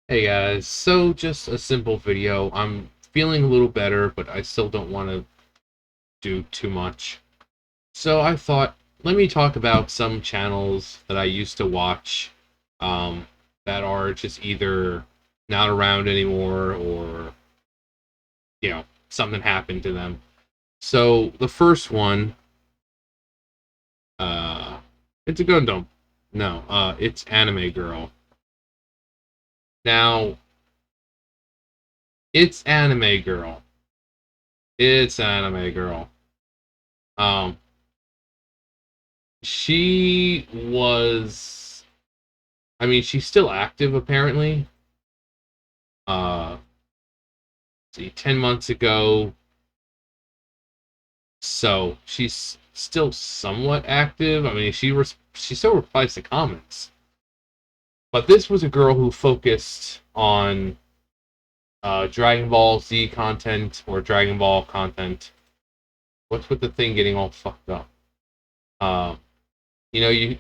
Hey guys, so just a simple video. I'm feeling a little better, but I still don't want to do too much. So I thought, let me talk about some channels that I used to watch um, that are just either not around anymore or, something happened to them. So the first one, uh, it's a Gundam. No, it's Anime Girl. Now, it's Anime Girl. It's Anime Girl. Um, She was, I mean, she's still active apparently. Uh, see, 10 months ago, so she's still somewhat active. I mean, she still replies to comments. But this was a girl who focused on Dragon Ball Z content or Dragon Ball content. What's with the thing getting all fucked up? Um,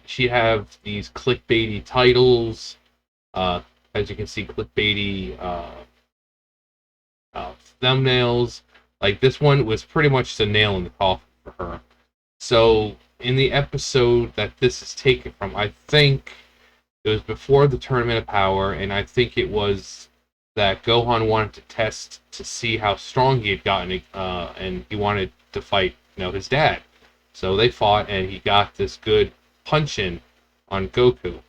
she have these clickbaity titles. Uh, as you can see, clickbaity uh, thumbnails. Like this one was pretty much the nail in the coffin for her. So in the episode that this is taken from, I think it was before the Tournament of Power, and I think it was that Gohan wanted to test to see how strong he had gotten, and he wanted to fight, his dad. So they fought, and he got this good punch in on Goku.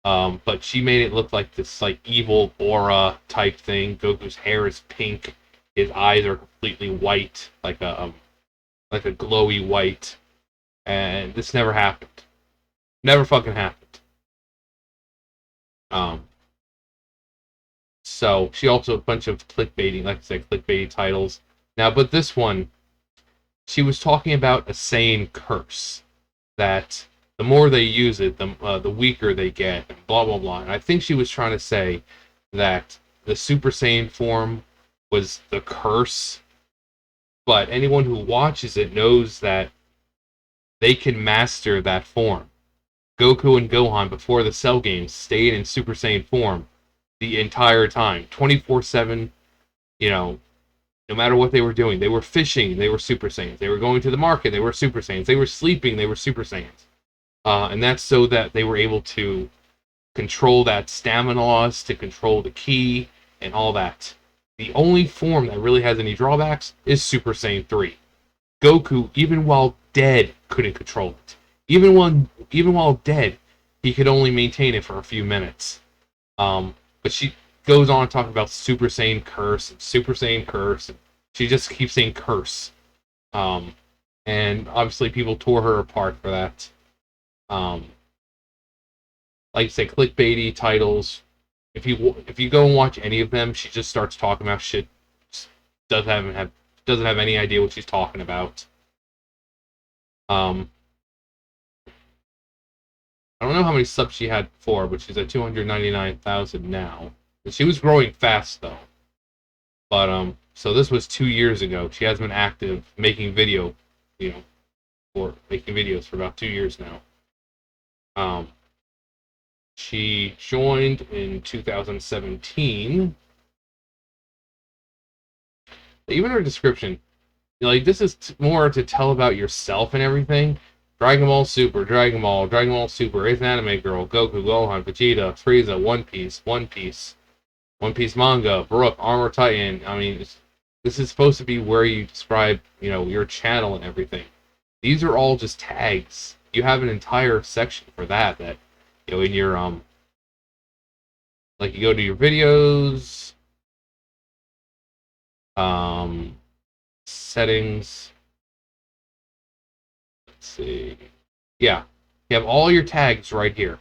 But she made it look like this like evil aura type thing. Goku's hair is pink, his eyes are completely white, like a glowy white, and this never happened. Never fucking happened. Um, so she also a bunch of clickbaiting, like I said, clickbaiting titles. Now, but this one, she was talking about a Saiyan curse that the more they use it, the weaker they get, and blah blah blah. And I think she was trying to say that the Super Saiyan form was the curse, but anyone who watches it knows that they can master that form. Goku and Gohan before the Cell games stayed in Super Saiyan form the entire time, 24/7. You know, no matter what they were doing, they were fishing, they were Super Saiyans. They were going to the market, they were Super Saiyans. They were sleeping, they were Super Saiyans. And that's so that they were able to control that stamina loss, to control the ki, and all that. The only form that really has any drawbacks is Super Saiyan 3. Goku, even while dead, couldn't control it. Even while dead, he could only maintain it for a few minutes. But she goes on talking about Super Saiyan Curse and Super Saiyan Curse. And she just keeps saying curse. Um, and obviously people tore her apart for that. Um, like I say, clickbaity titles. If you go and watch any of them, she just starts talking about shit. Doesn't have any idea what she's talking about. Um, I don't know how many subs she had before, but she's at 299,000 now. And she was growing fast though. But so this was 2 years ago. She has been active you know, for making videos for about 2 years now. Um, she joined in 2017. Even her description, like this is more to tell about yourself and everything. Dragon Ball Super, Dragon Ball Super, Eighth Anime Girl, Goku, Gohan, Vegeta, Frieza, One Piece manga, Brook, Armor Titan. I mean, this is supposed to be where you describe, your channel and everything. These are all just tags. You have an entire section for that. That in your like you go to your videos, um, settings. Let's see. Yeah, you have all your tags right here.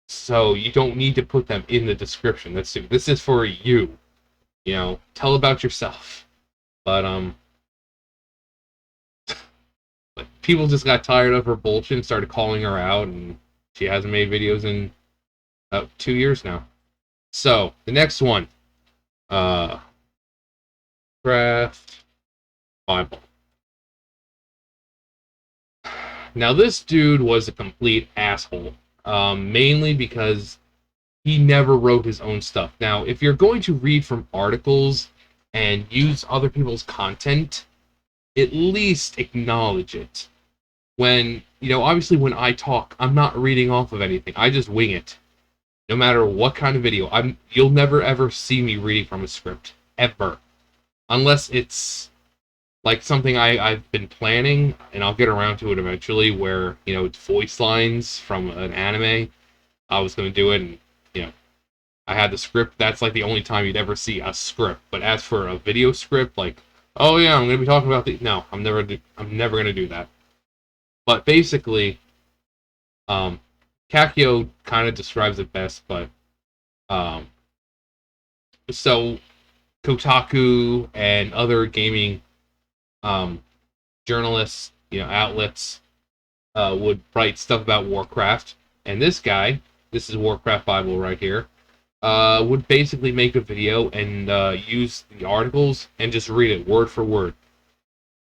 So you don't need to put them in the description. This is for you. Tell about yourself. But But people just got tired of her bullshit and started calling her out, and she hasn't made videos in about 2 years now. So the next one, uh, Craft Bible. Now this dude was a complete asshole, mainly because he never wrote his own stuff. Now, if you're going to read from articles and use other people's content, at least acknowledge it. When, obviously when I talk, I'm not reading off of anything. I just wing it. No matter what kind of video. You'll never ever see me reading from a script. Ever. Unless it's like something I've been planning, and I'll get around to it eventually, where, it's voice lines from an anime. I was going to do it, and, I had the script. That's like the only time you'd ever see a script. But as for a video script, like, oh yeah, I'm going to be talking about the... No, I'm never going to do that. But basically, Kakio kind of describes it best, but, so Kotaku and other gaming journalists, outlets, would write stuff about Warcraft, and this guy, this is Warcraft Bible right here, would basically make a video and use the articles and just read it word for word.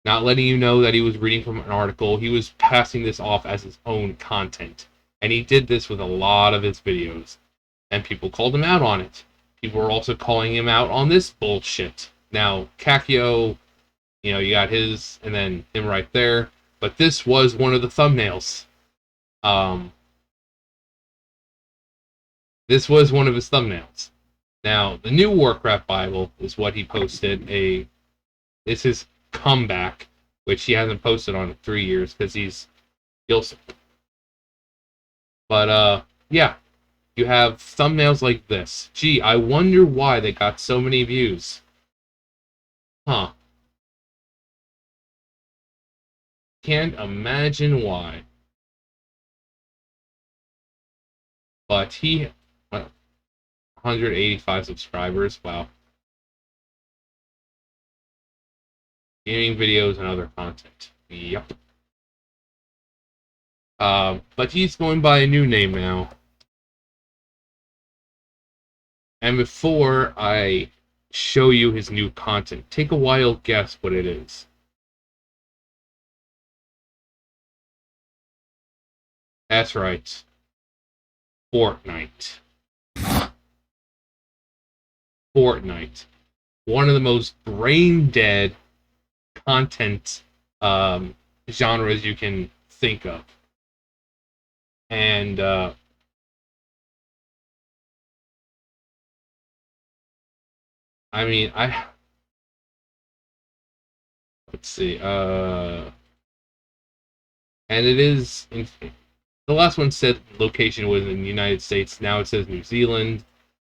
Not letting you know that he was reading from an article. He was passing this off as his own content. And he did this with a lot of his videos. And people called him out on it. People were also calling him out on this bullshit. Now, Kakio, you got his, and then him right there. But this was one of the thumbnails. This was one of his thumbnails. Now, the new Warcraft Bible is what he posted. It's his comeback, which he hasn't posted on in 3 years because he's still sick. But, yeah. You have thumbnails like this. Gee, I wonder why they got so many views. Huh. Can't imagine why. But he... 185 subscribers. Wow. Gaming videos and other content. Yep. But he's going by a new name now. And before I show you his new content, take a wild guess what it is. That's right. Fortnite. Fortnite. One of the most brain-dead content genres you can think of. And, I mean, let's see, and it is, the last one said location was in the United States, now it says New Zealand,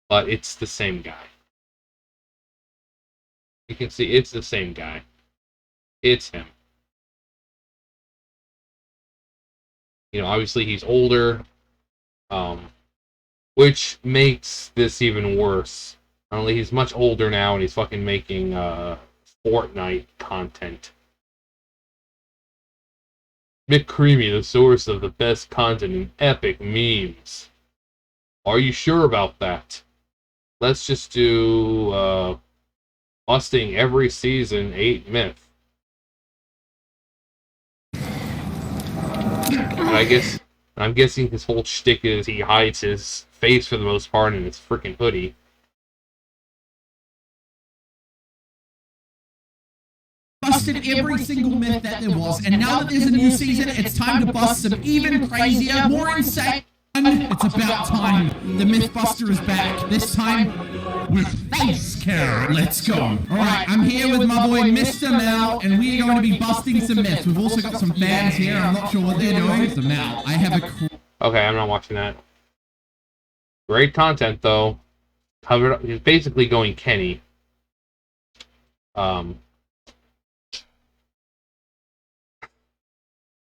but it's the same guy. You can see it's the same guy. It's him. Obviously he's older, which makes this even worse. Only he's much older now, and he's fucking making Fortnite content. McCreamy, the source of the best content and epic memes. Are you sure about that? Let's just do busting every season 8 myth. And I'm guessing his whole shtick is he hides his face for the most part in his freaking hoodie. Busted every single myth that there was, and now that there's a new season, it's time to bust some even crazier, more insane. It's about time. The Mythbuster is back. This time with face care. Let's go. Alright, I'm here with my boy Mr. Mal, and we are going to be busting some myths. We've also got some fans here. I'm not sure what they're doing. So Mal, I have a... Okay, I'm not watching that. Great content, though. He's basically going Kenny.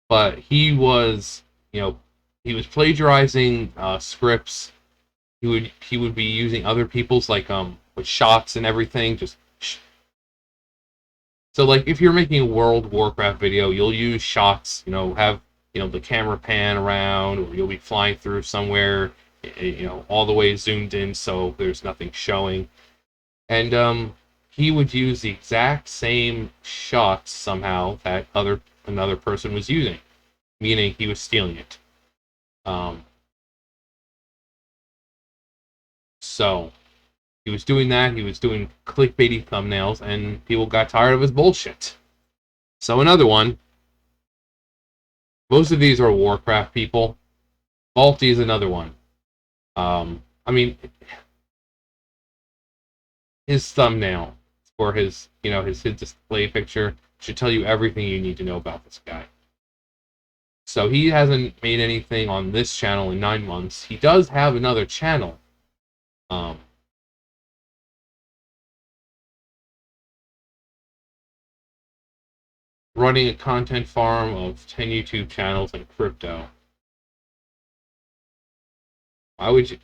But he was, he was plagiarizing scripts. He would be using other people's, like, with shots and everything. So, like, if you're making a World of Warcraft video, you'll use shots. Have the camera pan around, or you'll be flying through somewhere, all the way zoomed in, so there's nothing showing. And he would use the exact same shots somehow that another person was using, meaning he was stealing it. So he was doing that. He was doing clickbaity thumbnails, and people got tired of his bullshit. So another one. Most of these are Warcraft people. Faulty is another one. I mean, his thumbnail for his, his display picture should tell you everything you need to know about this guy. So he hasn't made anything on this channel in 9 months. He does have another channel. Running a content farm of 10 YouTube channels in crypto. Why would you?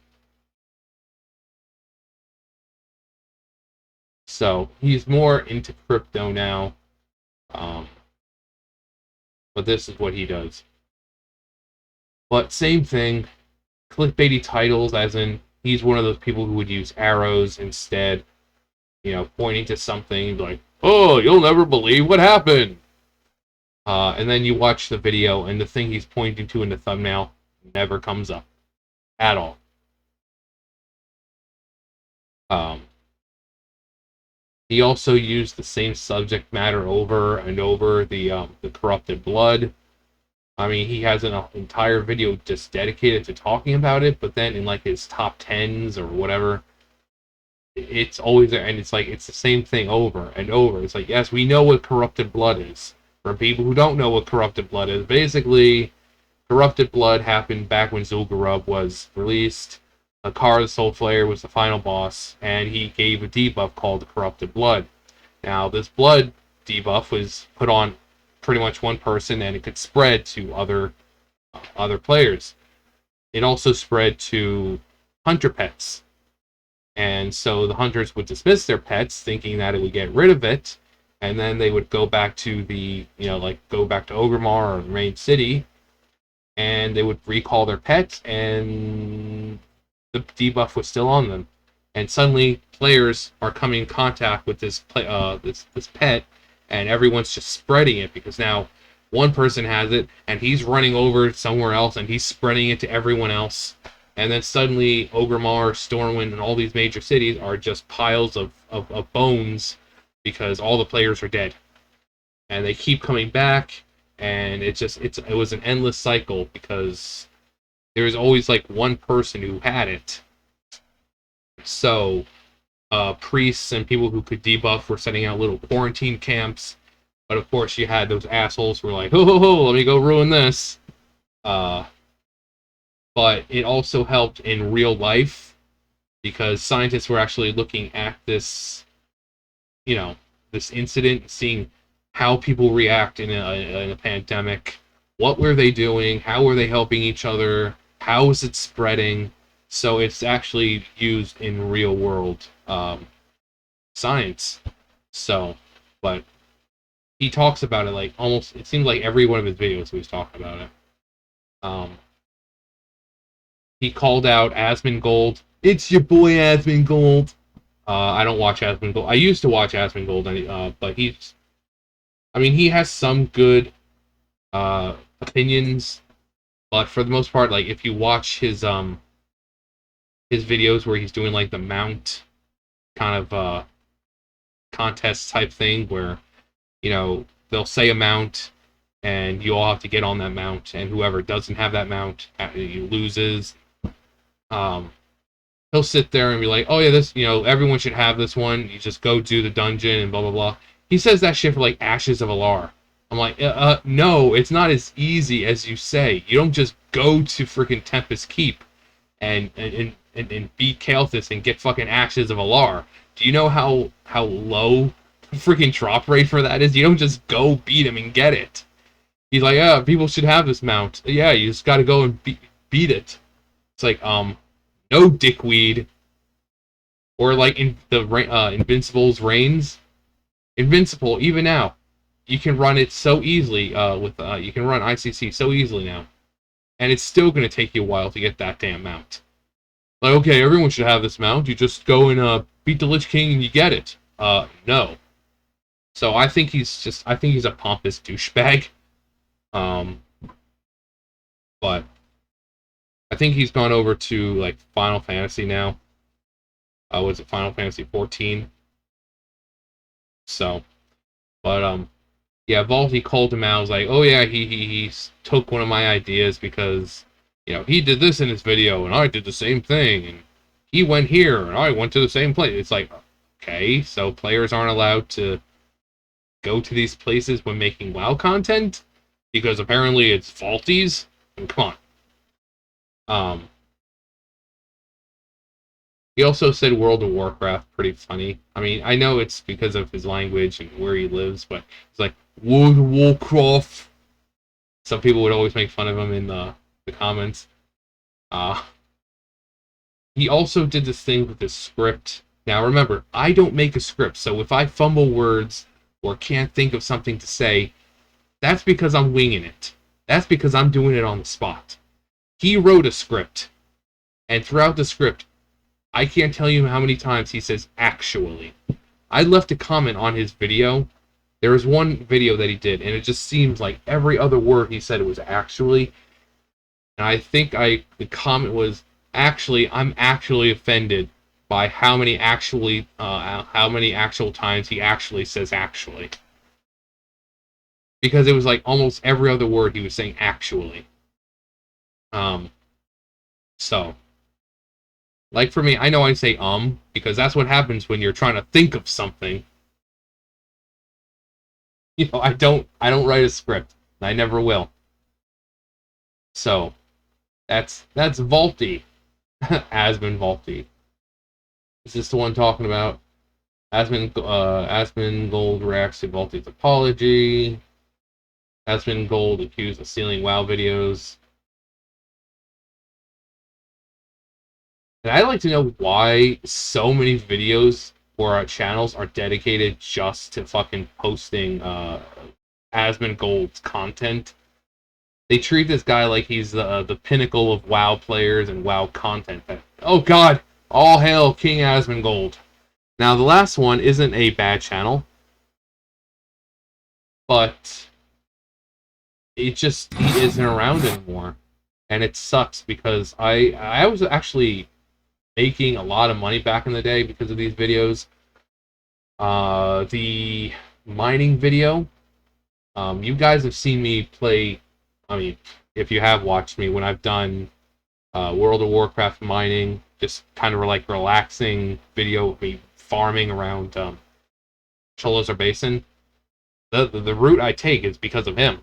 So he's more into crypto now. But this is what he does. But same thing, clickbaity titles, as in he's one of those people who would use arrows instead, pointing to something like, "Oh, you'll never believe what happened." And then you watch the video, and the thing he's pointing to in the thumbnail never comes up at all. He also used the same subject matter over and over, the corrupted blood. I mean, he has an entire video just dedicated to talking about it, but then in like his top 10s or whatever, it's always there, and it's like it's the same thing over and over. It's like, yes, we know what corrupted blood is. For people who don't know what corrupted blood is, basically, corrupted blood happened back when Zul'Gurub was released. Akara the Soul Flayer was the final boss, and he gave a debuff called corrupted blood. Now, this blood debuff was put on pretty much one person, and it could spread to other players. It also spread to hunter pets, and so the hunters would dismiss their pets, thinking that it would get rid of it, and then they would go back to go back to Orgrimmar or the main city, and they would recall their pets, and the debuff was still on them. And suddenly, players are coming in contact with this pet, and everyone's just spreading it, because now one person has it, and he's running over somewhere else, and he's spreading it to everyone else. And then suddenly, Orgrimmar, Stormwind, and all these major cities are just piles of bones, because all the players are dead. And they keep coming back, and it was an endless cycle, because there was always like one person who had it. So priests and people who could debuff were setting out little quarantine camps, but of course you had those assholes who were like, ho, let me go ruin this. But it also helped in real life, because scientists were actually looking at this, this incident, seeing how people react in a pandemic. What were they doing? How were they helping each other? How is it spreading? So it's actually used in real world science. So, but he talks about it like almost, it seems like every one of his videos he's talking about it. He called out Asmongold. It's your boy Asmongold. I don't watch Asmongold. I used to watch Asmongold, but he has some good opinions, but for the most part, like if you watch his videos where he's doing like the mount kind of contest type thing, where they'll say a mount and you all have to get on that mount, and whoever doesn't have that mount loses. He'll sit there and be like, oh yeah, this, everyone should have this one, you just go do the dungeon and blah blah blah. He says that shit for like Ashes of Alar. I'm like, no, it's not as easy as you say. You don't just go to freaking Tempest Keep and beat Kael'thas and get fucking Ashes of Alar. Do you know how low the freaking drop rate for that is? You don't just go beat him and get it. He's like, yeah, people should have this mount. Yeah, you just gotta go and beat it. It's like, no, dickweed. Or like in the Invincible's Reigns. Invincible, even now, you can run it so easily you can run ICC so easily now, and it's still going to take you a while to get that damn mount. Like, okay, everyone should have this mount. You just go and beat the Lich King and you get it. No. So I think he's a pompous douchebag. But I think he's gone over to like Final Fantasy now. Was it Final Fantasy 14? So, but yeah, Vaulty called him out. Was like, oh yeah, he took one of my ideas because he did this in his video and I did the same thing, and he went here and I went to the same place. It's like, okay, so players aren't allowed to go to these places when making WoW content because apparently it's Vaulty's. Come on. He also said World of Warcraft, pretty funny. I mean, I know it's because of his language and where he lives, but it's like, World of Warcraft. Some people would always make fun of him in the comments. He also did this thing with his script. Now remember, I don't make a script, so if I fumble words or can't think of something to say, that's because I'm winging it. That's because I'm doing it on the spot. He wrote a script, and throughout the script, I can't tell you how many times he says actually. I left a comment on his video. There was one video that he did, and it just seems like every other word he said it was actually. And I think the comment was, actually, I'm actually offended by how many actual times he actually says actually. Because it was like almost every other word he was saying actually. So, like for me, I know I say because that's what happens when you're trying to think of something. I don't write a script. I never will. So, that's Vaulty. Asmon Vaulty. Is this the one talking about Asmongold reacts to Vaulty's apology? Asmongold accused of stealing WoW videos. And I'd like to know why so many videos for our channels are dedicated just to fucking posting Asmongold's content. They treat this guy like he's the pinnacle of WoW players and WoW content. Oh god! All hail King Asmongold. Now the last one isn't a bad channel, but he isn't around anymore. And it sucks because I was actually making a lot of money back in the day because of these videos. The mining video, you guys have seen me play. I mean, if you have watched me when I've done World of Warcraft mining, just kind of like relaxing video of me farming around Sholazar Basin. The route I take is because of him.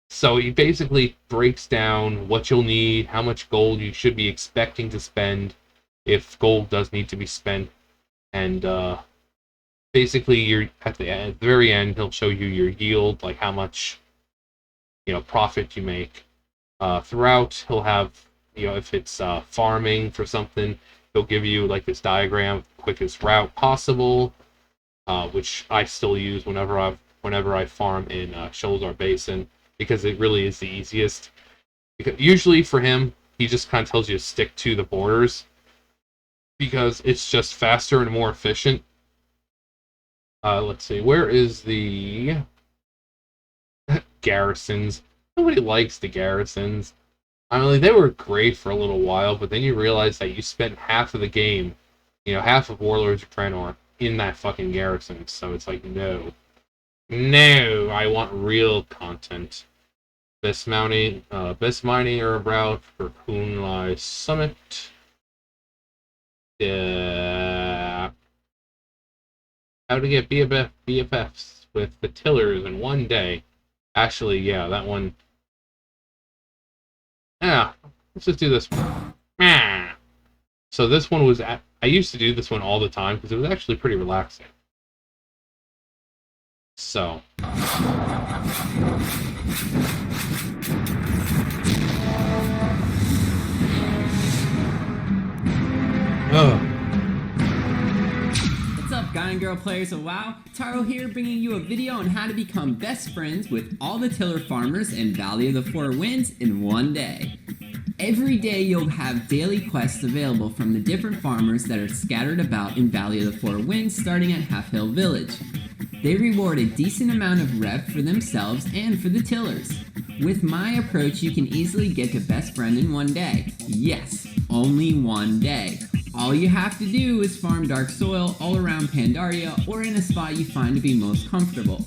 So he basically breaks down what you'll need, how much gold you should be expecting to spend if gold does need to be spent, and basically you're at the very end he'll show you your yield, like how much profit you make. Throughout he'll have if it's farming for something, he'll give you like this diagram of the quickest route possible, which I still use whenever I farm in Sholazar Basin, because it really is the easiest. Because usually for him, he just kind of tells you to stick to the borders, because it's just faster and more efficient. Let's see, where is the garrisons? Nobody likes the garrisons. I mean, they were great for a little while, but then you realize that you spent half of the game, half of Warlords of Draenor in that fucking garrison. So it's like, no, I want real content. Best mining route for Kunlai Summit. How to get BFFs with the Tillers in one day. Actually, yeah, that one. Yeah, let's just do this one. So this one was I used to do this one all the time because it was actually pretty relaxing. So. What's up, guy and girl players of WoW? Taro here, bringing you a video on how to become best friends with all the tiller farmers in Valley of the Four Winds in one day. Every day you'll have daily quests available from the different farmers that are scattered about in Valley of the Four Winds, starting at Half Hill Village. They reward a decent amount of rev for themselves and for the tillers. With my approach, you can easily get to best friend in one day. Yes, only one day. All you have to do is farm Dark Soil all around Pandaria or in a spot you find to be most comfortable.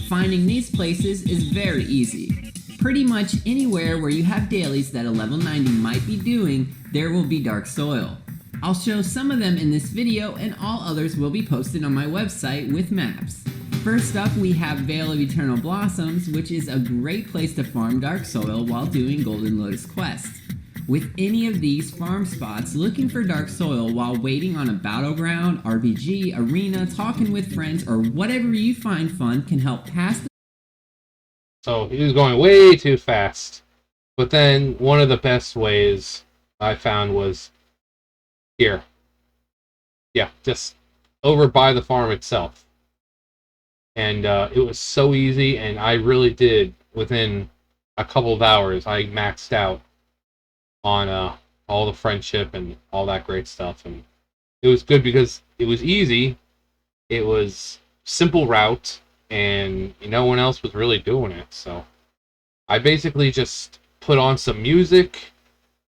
Finding these places is very easy. Pretty much anywhere where you have dailies that a level 90 might be doing, there will be Dark Soil. I'll show some of them in this video, and all others will be posted on my website with maps. First up, we have Vale of Eternal Blossoms, which is a great place to farm Dark Soil while doing Golden Lotus quests. With any of these farm spots, looking for Dark Soil while waiting on a battleground, RPG, arena, talking with friends, or whatever you find fun can help pass the... So he was going way too fast. But then one of the best ways I found was here. Yeah, just over by the farm itself. And it was so easy, and I really did, within a couple of hours, I maxed out on all the friendship and all that great stuff. And it was good because it was easy, it was simple route, and no one else was really doing it. So I basically just put on some music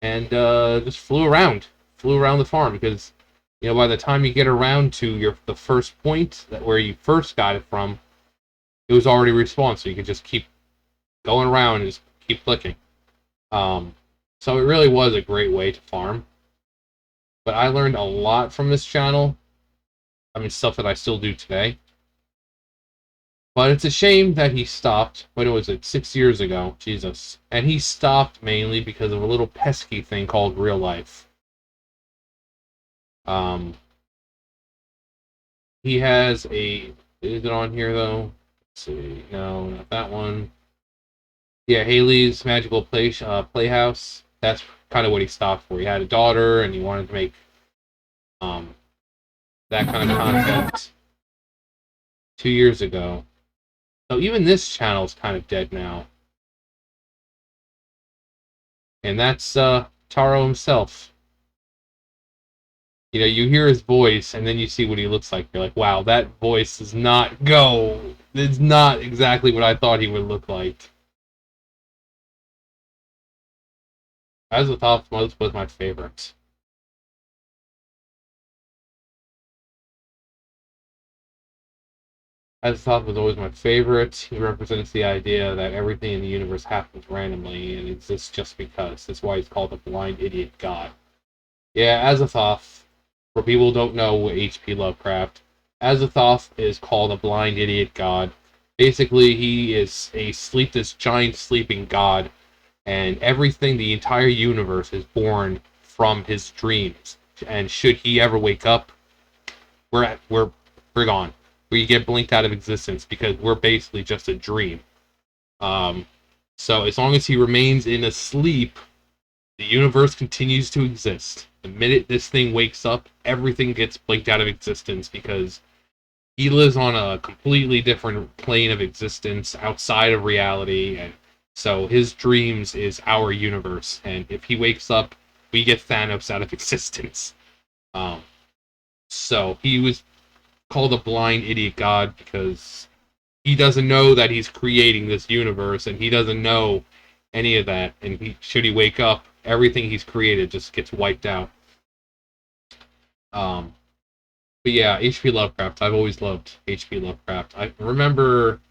and just flew around the farm, because by the time you get around to the first point where you first got it from, it was already respawned, so you could just keep going around and just keep clicking. So it really was a great way to farm. But I learned a lot from this channel. I mean, stuff that I still do today. But it's a shame that he stopped. When was it? 6 years ago. Jesus. And he stopped mainly because of a little pesky thing called real life. He has a... Is it on here, though? Let's see. No, not that one. Yeah, Haley's Magical Playhouse. That's kind of what he stopped for. He had a daughter, and he wanted to make that kind of content 2 years ago. So even this channel is kind of dead now. And that's Taro himself. You hear his voice, and then you see what he looks like. You're like, wow, that voice does not go. It's not exactly what I thought he would look like. Azathoth was my favorite. Azathoth was always my favorite. He represents the idea that everything in the universe happens randomly and exists just because. That's why he's called the blind idiot god. Yeah, Azathoth, for people who don't know H.P. Lovecraft, Azathoth is called a blind idiot god. Basically, he is this giant sleeping god, and everything, the entire universe, is born from his dreams. And should he ever wake up, we're gone. We get blinked out of existence because we're basically just a dream. So as long as he remains in a sleep, the universe continues to exist. The minute this thing wakes up, everything gets blinked out of existence because he lives on a completely different plane of existence outside of reality, and so his dreams is our universe. And if he wakes up, we get Thanos out of existence. So he was called a blind idiot god because he doesn't know that he's creating this universe, and he doesn't know any of that. And should he wake up, everything he's created just gets wiped out. But yeah, H.P. Lovecraft. I've always loved H.P. Lovecraft. I remember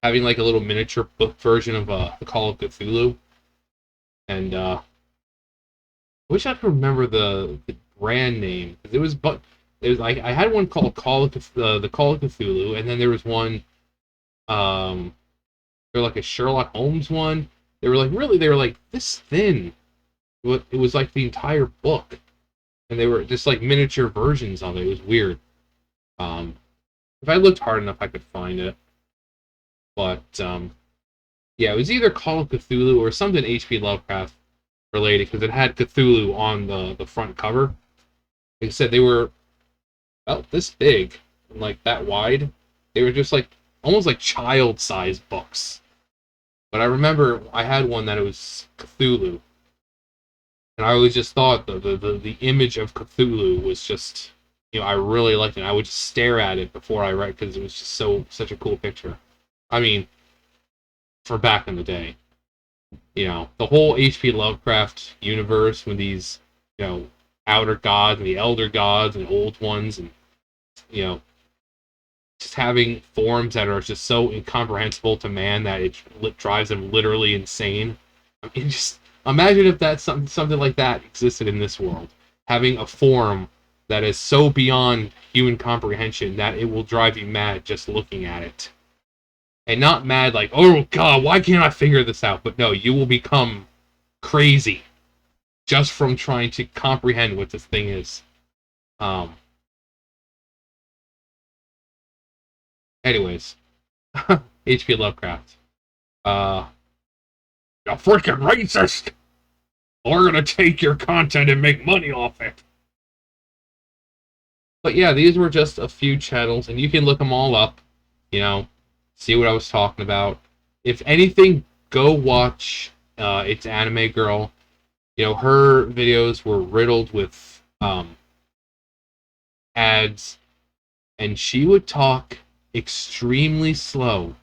having like a little miniature book version of the Call of Cthulhu, and I wish I could remember the brand name, because it was like I had one called the Call of Cthulhu, and then there was one they're like a Sherlock Holmes one. They were like this thin. It was like the entire book, and they were just like miniature versions of it. It was weird. If I looked hard enough, I could find it. But yeah, it was either Call of Cthulhu or something H.P. Lovecraft related, because it had Cthulhu on the front cover. Like I said, they were about this big and like that wide. They were just like almost like child-sized books. But I remember I had one that it was Cthulhu, and I always just thought the image of Cthulhu was just, I really liked it. I would just stare at it before I read, because it was just such a cool picture. I mean, for back in the day, the whole H.P. Lovecraft universe, when these outer gods and the elder gods and old ones, and just having forms that are just so incomprehensible to man that it drives them literally insane. I mean, just imagine if that something like that existed in this world, having a form that is so beyond human comprehension that it will drive you mad just looking at it. And not mad like, oh god, why can't I figure this out? But no, you will become crazy just from trying to comprehend what this thing is. Anyways, H.P. Lovecraft. You're freaking racist! We're gonna take your content and make money off it. But yeah, these were just a few channels, and you can look them all up, see what I was talking about. If anything, go watch It's Anime Girl. Her videos were riddled with ads, and she would talk extremely slow,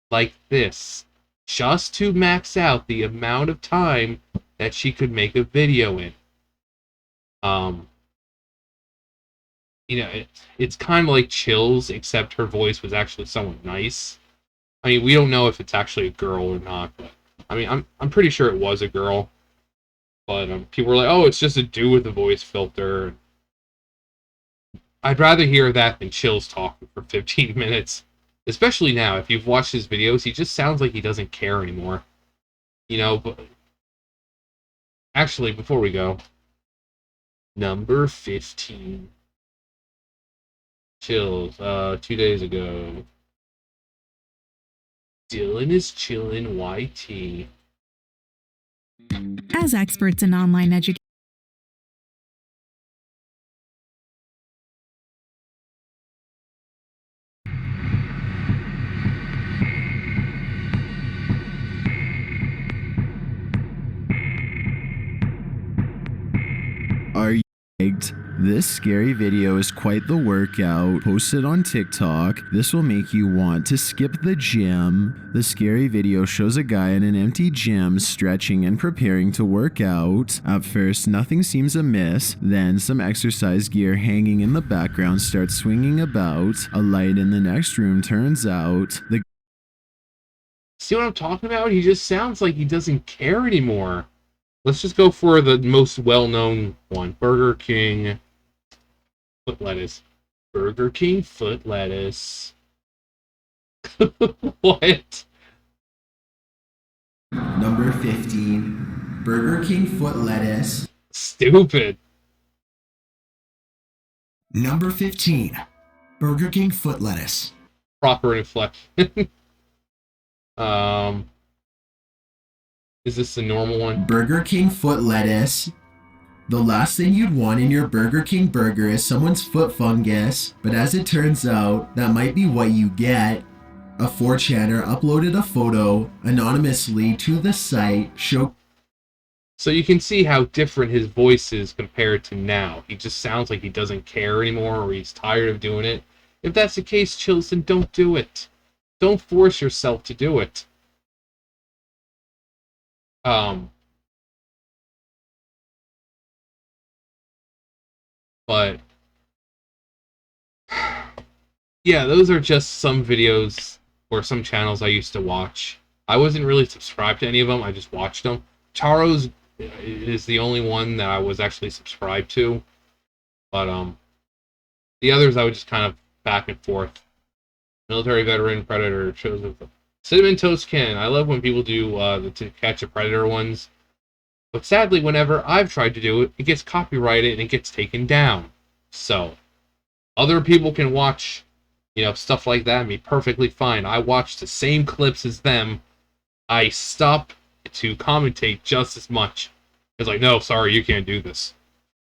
like this, just to max out the amount of time that she could make a video in. It's kind of like Chills, except her voice was actually somewhat nice. I mean, we don't know if it's actually a girl or not, but I mean, I'm pretty sure it was a girl. But people were like, "Oh, it's just a dude with a voice filter." I'd rather hear that than Chills talking for 15 minutes. Especially now, if you've watched his videos, he just sounds like he doesn't care anymore. But actually, before we go, number 15. Chills, 2 days ago. Dylan is chillin' YT. As experts in online education, Are you egged? This scary video is quite the workout, posted on TikTok. This will make you want to skip the gym. The scary video shows a guy in an empty gym stretching and preparing to work out. At first, nothing seems amiss. Then some exercise gear hanging in the background starts swinging about. A light in the next room turns out. See what I'm talking about? He just sounds like he doesn't care anymore. Let's just go for the most well-known one. Burger King foot lettuce. Burger King foot lettuce. What? Number 15. Burger King foot lettuce. Stupid. Number 15. Burger King foot lettuce. Proper inflection. Is this the normal one? Burger King foot lettuce. The last thing you'd want in your Burger King burger is someone's foot fungus, but as it turns out, that might be what you get. A 4chaner uploaded a photo anonymously to the site So you can see how different his voice is compared to now. He just sounds like he doesn't care anymore, or he's tired of doing it. If that's the case, Chills, then don't do it. Don't force yourself to do it. But yeah, those are just some videos or some channels I used to watch. I wasn't really subscribed to any of them. I just watched them. Charo's is the only one that I was actually subscribed to. But the others I would just kind of back and forth. Military Veteran, Predator, shows of Cinnamon Toast Ken. I love when people do the To Catch a Predator ones. But sadly, whenever I've tried to do it, it gets copyrighted and it gets taken down. So, other people can watch, stuff like that and be perfectly fine. I watch the same clips as them. I stop to commentate just as much. It's like, no, sorry, you can't do this.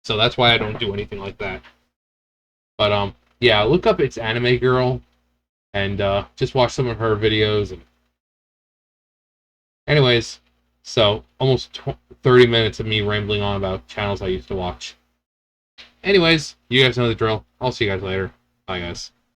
So that's why I don't do anything like that. But, yeah, look up It's Anime Girl. And just watch some of her videos. And anyways, so almost 30 minutes of me rambling on about channels I used to watch. Anyways, you guys know the drill. I'll see you guys later. Bye, guys.